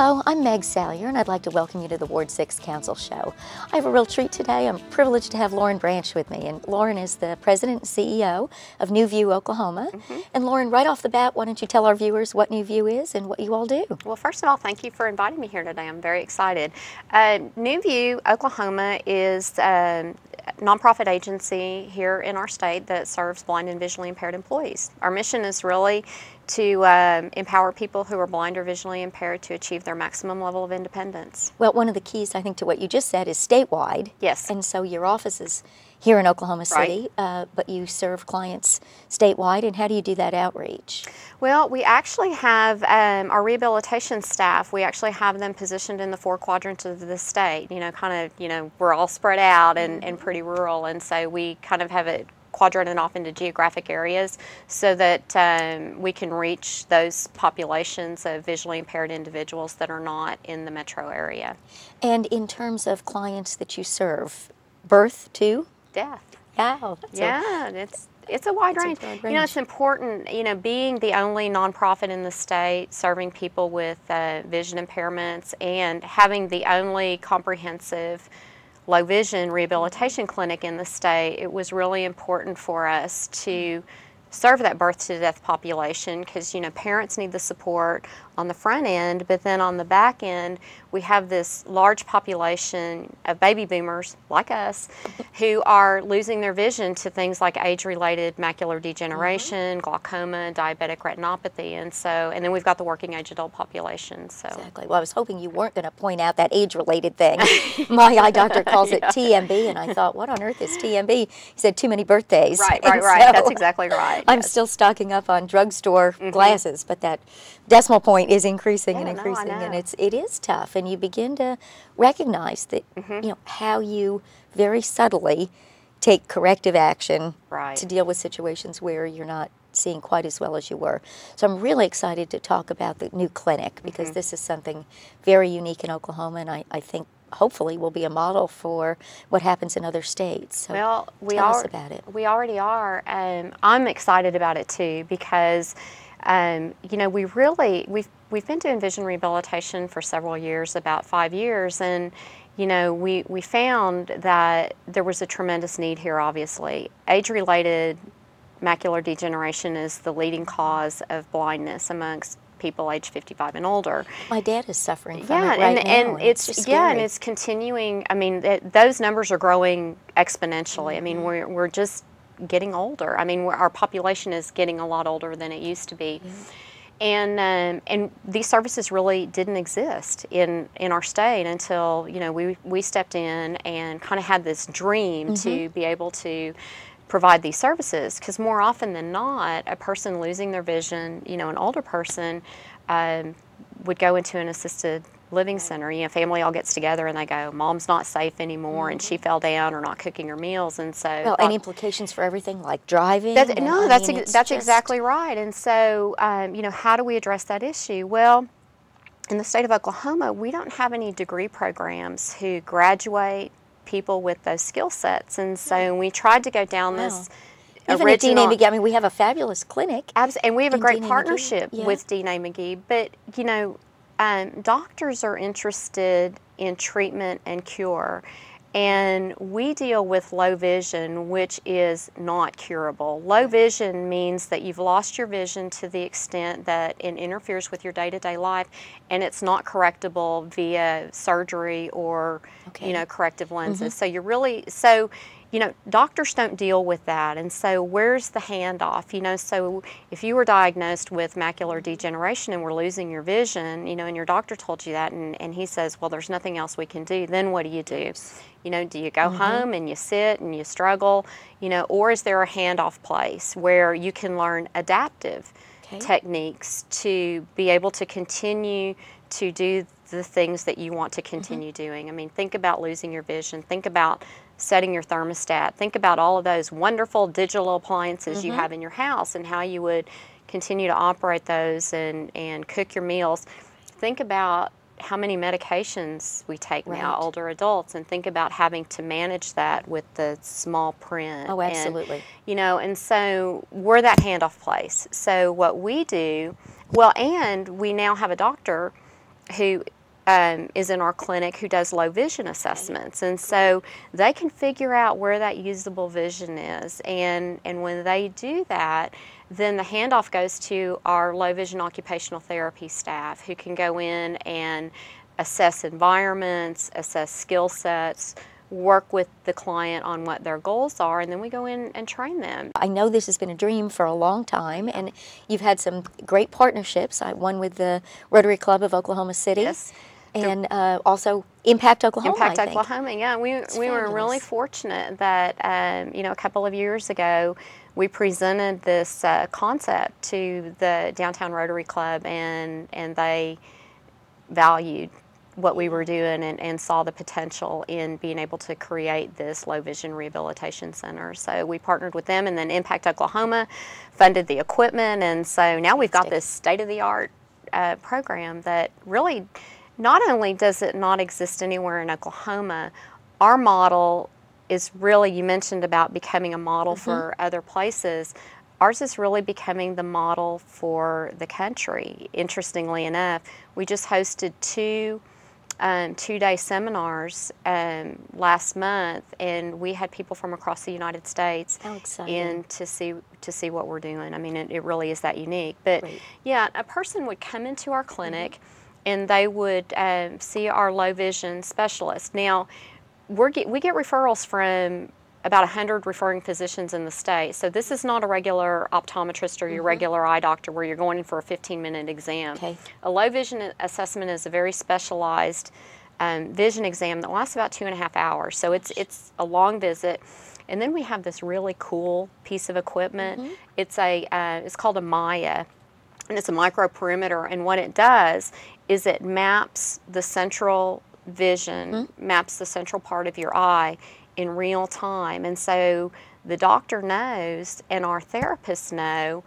Hello, I'm Meg Salyer, and I'd like to welcome you to the Ward 6 Council Show. I have a real treat today. I'm privileged to have Lauren Branch with me, and Lauren is the president and CEO of NewView Oklahoma. And Lauren, right off the bat, why don't you tell our viewers what NewView is and what you all do? Well, first of all, thank you for inviting me here today. I'm very excited. NewView Oklahoma is a nonprofit agency here in our state that serves blind and visually impaired employees. Our mission is really to empower people who are blind or visually impaired to achieve their maximum level of independence. Well, one of the keys, I think, to what you just said is statewide. Yes. And so your office is here in Oklahoma City, but you serve clients statewide, and how do you do that outreach? Well, we actually have our rehabilitation staff, we actually have them positioned in the 4 quadrants of the state. You know, kind of, we're all spread out and pretty rural, and so we kind of have it quadranted off into geographic areas so that we can reach those populations of visually impaired individuals that are not in the metro area. And in terms of clients that you serve, birth to? Death. Wow. It's a wide range. You know, it's important, being the only nonprofit in the state serving people with vision impairments and having the only comprehensive low vision rehabilitation clinic in the state. It was really important for us to serve that birth to death population because parents need the support on the front end, but then on the back end we have this large population of baby boomers like us who are losing their vision to things like age-related macular degeneration, glaucoma, diabetic retinopathy, and then we've got the working age adult population. So exactly. Well, I was hoping you weren't going to point out that age-related thing. My eye doctor calls it TMB, and I thought, what on earth is TMB? He said too many birthdays. Right. That's exactly right. I'm still stocking up on drugstore glasses, but that decimal point is increasing and increasing, and it is tough. And you begin to recognize that how you very subtly take corrective action to deal with situations where you're not seeing quite as well as you were. So I'm really excited to talk about the new clinic because this is something very unique in Oklahoma, and I think hopefully will be a model for what happens in other states. So tell us about it. We already are. I'm excited about it too because we've been doing vision rehabilitation for several years, about 5 years, and we found that there was a tremendous need here. Obviously, age-related macular degeneration is the leading cause of blindness amongst people age 55 and older. My dad is suffering from it right now, and it's continuing. I mean, those numbers are growing exponentially. I mean, we're just getting older. I mean, our population is getting a lot older than it used to be. And these services really didn't exist in our state until we stepped in and kind of had this dream to be able to provide these services, because more often than not, a person losing their vision, an older person, would go into an assisted living center. Family all gets together and they go, "Mom's not safe anymore, and she fell down or not cooking her meals," and so. Any implications for everything like driving? That's exactly right. And so, how do we address that issue? Well, in the state of Oklahoma, we don't have any degree programs who graduate people with those skill sets, and so we tried to go down this even original. At D.N.A. McGee, I mean, we have a fabulous clinic. And we have a great partnership with D.N.A. McGee, but doctors are interested in treatment and cure, and we deal with low vision, which is not curable. Low vision means that you've lost your vision to the extent that it interferes with your day-to-day life, and it's not correctable via surgery or corrective lenses. So you're really doctors don't deal with that, and so where's the handoff? So if you were diagnosed with macular degeneration and were losing your vision, and your doctor told you that, and he says, well, there's nothing else we can do, then what do you do? Do you go home and you sit and you struggle, or is there a handoff place where you can learn adaptive techniques to be able to continue to do the things that you want to continue doing? I mean, think about losing your vision, think about setting your thermostat, think about all of those wonderful digital appliances you have in your house and how you would continue to operate those and cook your meals. Think about how many medications we take now, older adults, and think about having to manage that with the small print. Oh, absolutely. And so we're that handoff place. So what we do, and we now have a doctor who is in our clinic who does low vision assessments, and so they can figure out where that usable vision is, and when they do that, then the handoff goes to our low vision occupational therapy staff, who can go in and assess environments, assess skill sets, work with the client on what their goals are, and then we go in and train them. I know this has been a dream for a long time, and you've had some great partnerships. One with the Rotary Club of Oklahoma City. Yes. And also Impact Oklahoma. Impact Oklahoma, yeah. We were really fortunate that, you know, a couple of years ago, we presented this concept to the Downtown Rotary Club, and they valued what we were doing and saw the potential in being able to create this low vision rehabilitation center. So we partnered with them, and then Impact Oklahoma funded the equipment, and so now we've got this state-of-the-art program that really, not only does it not exist anywhere in Oklahoma, our model is really, you mentioned about becoming a model for other places. Ours is really becoming the model for the country. Interestingly enough, we just hosted two-day seminars last month, and we had people from across the United States in to see what we're doing. I mean, it really is that unique. But yeah, a person would come into our clinic, and they would see our low vision specialist. Now, we get referrals from about 100 referring physicians in the state. So this is not a regular optometrist or your regular eye doctor where you're going in for a 15-minute exam. A low vision assessment is a very specialized vision exam that lasts about 2.5 hours. So it's a long visit. And then we have this really cool piece of equipment. It's called a Maya, and it's a microperimeter. And what it does is it maps the central vision, maps the central part of your eye in real time. And so the doctor knows, and our therapists know,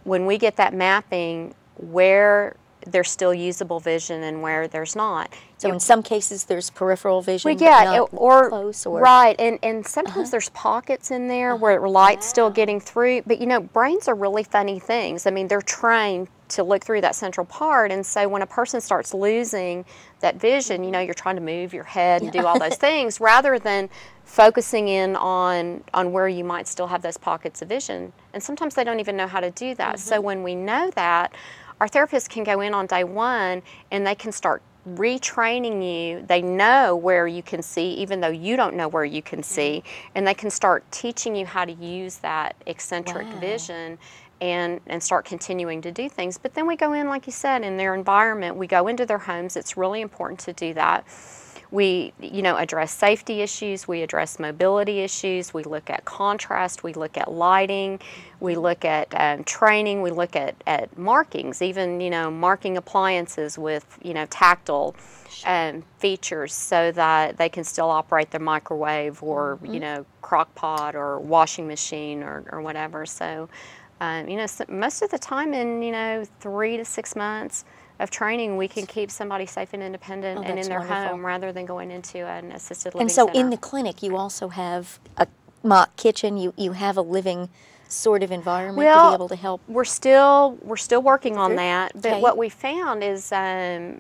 when we get that mapping, where there's still usable vision and where there's not. So in some cases there's peripheral vision, well, yeah, but not or close, or right, and sometimes there's pockets in there where light's still getting through. But you know, brains are really funny things. I mean, they're trained to look through that central part, and so when a person starts losing that vision, you know, you're trying to move your head and do all those things rather than focusing in on where you might still have those pockets of vision. And sometimes they don't even know how to do that. So when we know that, our therapists can go in on day one and they can start retraining you. They know where you can see, even though you don't know where you can see, and they can start teaching you how to use that eccentric vision and start continuing to do things. But then we go in, like you said, in their environment. We go into their homes. It's really important to do that. We, you know, address safety issues, we address mobility issues, we look at contrast, we look at lighting, we look at training, we look at markings, even, you know, marking appliances with, you know, tactile features so that they can still operate their microwave or, you know, crock pot or washing machine or whatever. So, you know, most of the time in, you know, 3 to 6 months of training, we can keep somebody safe and independent and in their home rather than going into an assisted living center. And so in the clinic, you also have a mock kitchen. You have a living sort of environment to be able to help. We're still working on that. But what we found is our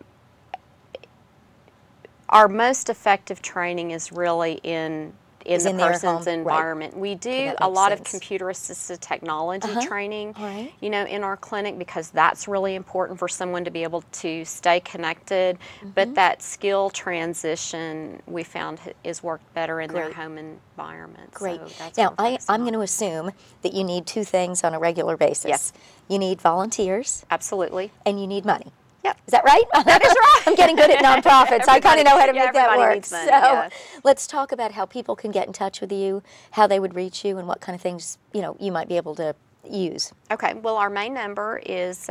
most effective training is really in the person's environment. We do a lot of computer-assisted technology training, you know, in our clinic, because that's really important for someone to be able to stay connected. But that skill transition we found is worked better in their home environment. So now, I'm going to assume that you need two things on a regular basis. Yes. You need volunteers. Absolutely. And you need money. Yep. Is that right? That is right. I'm getting good at nonprofits. I kind of know how to make that work. Money, so let's talk about how people can get in touch with you, how they would reach you, and what kind of things, you know, you might be able to use. Okay. Well, our main number is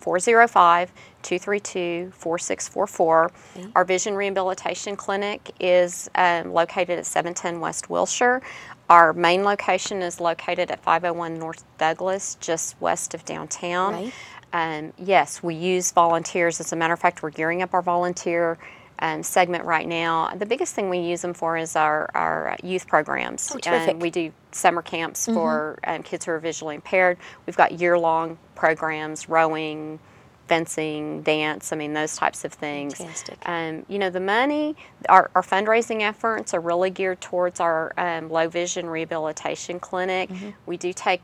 405-232-4644. Our Vision Rehabilitation Clinic is located at 710 West Wilshire. Our main location is located at 501 North Douglas, just west of downtown. Yes, we use volunteers. As a matter of fact, we're gearing up our volunteer segment right now. The biggest thing we use them for is our youth programs. We do summer camps for kids who are visually impaired. We've got year-long programs, rowing, fencing, dance, I mean, those types of things. Fantastic. You know, the money, our fundraising efforts are really geared towards our low vision rehabilitation clinic. We do take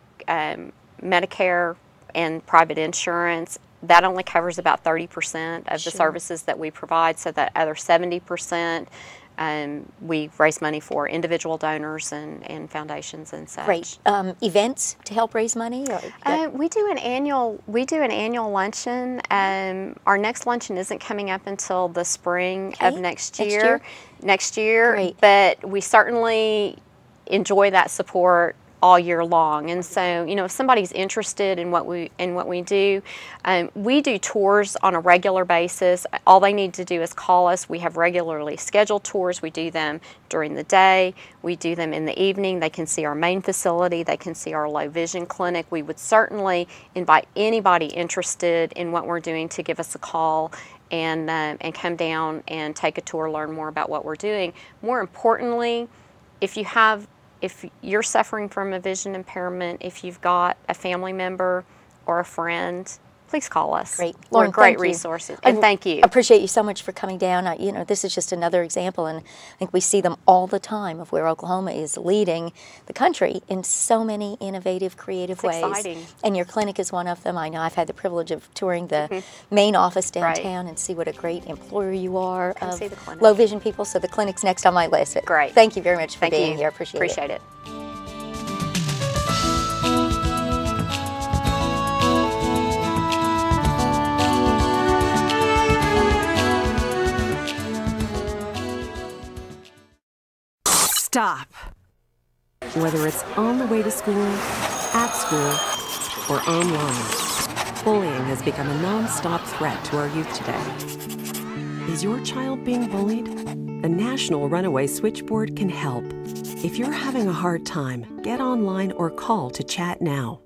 Medicare and private insurance. That only covers about 30% of the services that we provide, so that other 70% we raise money for individual donors and foundations and such. Great. Events to help raise money? Or, we do an annual luncheon. Our next luncheon isn't coming up until the spring of next year. Great. But we certainly enjoy that support all year long. And so, you know, if somebody's interested in what we do tours on a regular basis. All they need to do is call us. We have regularly scheduled tours. We do them during the day. We do them in the evening. They can see our main facility. They can see our low vision clinic. We would certainly invite anybody interested in what we're doing to give us a call and come down and take a tour, learn more about what we're doing. More importantly, if you're suffering from a vision impairment, if you've got a family member or a friend, please call us. Great. We're Lauren, great resources. And thank you. Appreciate you so much for coming down. You know, this is just another example, and I think we see them all the time of where Oklahoma is leading the country in so many innovative, creative ways. Exciting. And your clinic is one of them. I know I've had the privilege of touring the main office downtown and see what a great employer you are of low vision people. So the clinic's next on my list. Great. Thank you very much for being here. Appreciate it. Stop. Whether it's on the way to school, at school, or online, bullying has become a non-stop threat to our youth today. Is your child being bullied? The National Runaway Switchboard can help. If you're having a hard time, get online or call to chat now.